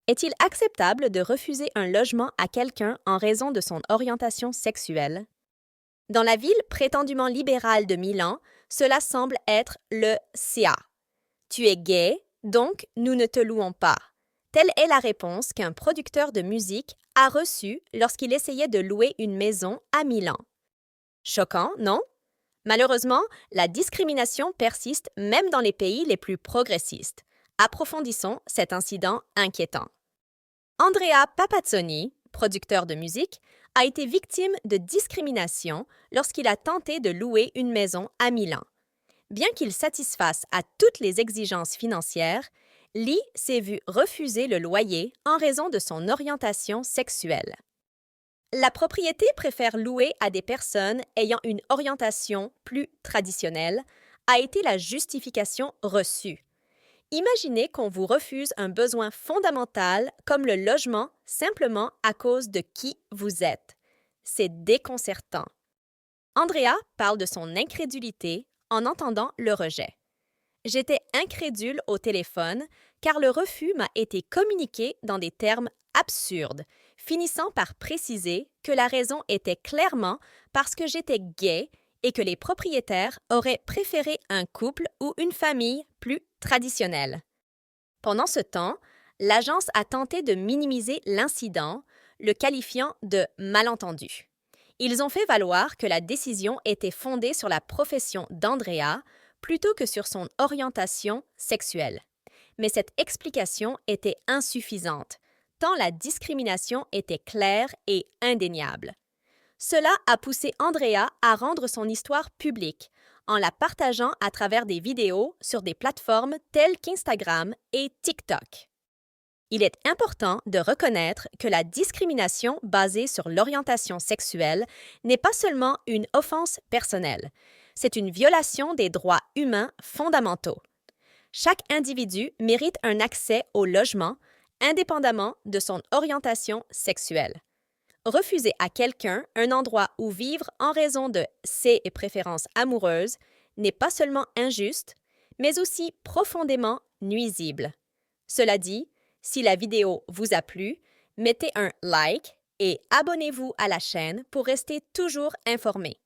Est-il acceptable de refuser un logement à quelqu'un en raison de son orientation sexuelle? Dans la ville prétendument libérale de Milan, cela semble être le CA. Tu es gay, donc nous ne te louons pas. Telle est la réponse qu'un producteur de musique a reçue lorsqu'il essayait de louer une maison à Milan. Choquant, non? Malheureusement, la discrimination persiste même dans les pays les plus progressistes. Approfondissons cet incident inquiétant. Andrea Papazzoni, producteur de musique, a été victime de discrimination lorsqu'il a tenté de louer une maison à Milan. Bien qu'il satisfasse à toutes les exigences financières, Lee s'est vu refuser le loyer en raison de son orientation sexuelle. La propriété préfère louer à des personnes ayant une orientation plus traditionnelle, a été la justification reçue. Imaginez qu'on vous refuse un besoin fondamental comme le logement simplement à cause de qui vous êtes. C'est déconcertant. Andrea parle de son incrédulité en entendant le rejet. J'étais incrédule au téléphone car le refus m'a été communiqué dans des termes absurdes, finissant par préciser que la raison était clairement parce que j'étais gay et que les propriétaires auraient préféré un couple ou une famille plus traditionnelle. Pendant ce temps, l'agence a tenté de minimiser l'incident, le qualifiant de malentendu. Ils ont fait valoir que la décision était fondée sur la profession d'Andrea plutôt que sur son orientation sexuelle. Mais cette explication était insuffisante, tant la discrimination était claire et indéniable. Cela a poussé Andrea à rendre son histoire publique, en la partageant à travers des vidéos sur des plateformes telles qu'Instagram et TikTok. Il est important de reconnaître que la discrimination basée sur l'orientation sexuelle n'est pas seulement une offense personnelle, c'est une violation des droits humains fondamentaux. Chaque individu mérite un accès au logement indépendamment de son orientation sexuelle. Refuser à quelqu'un un endroit où vivre en raison de ses préférences amoureuses n'est pas seulement injuste, mais aussi profondément nuisible. Cela dit, si la vidéo vous a plu, mettez un like et abonnez-vous à la chaîne pour rester toujours informé.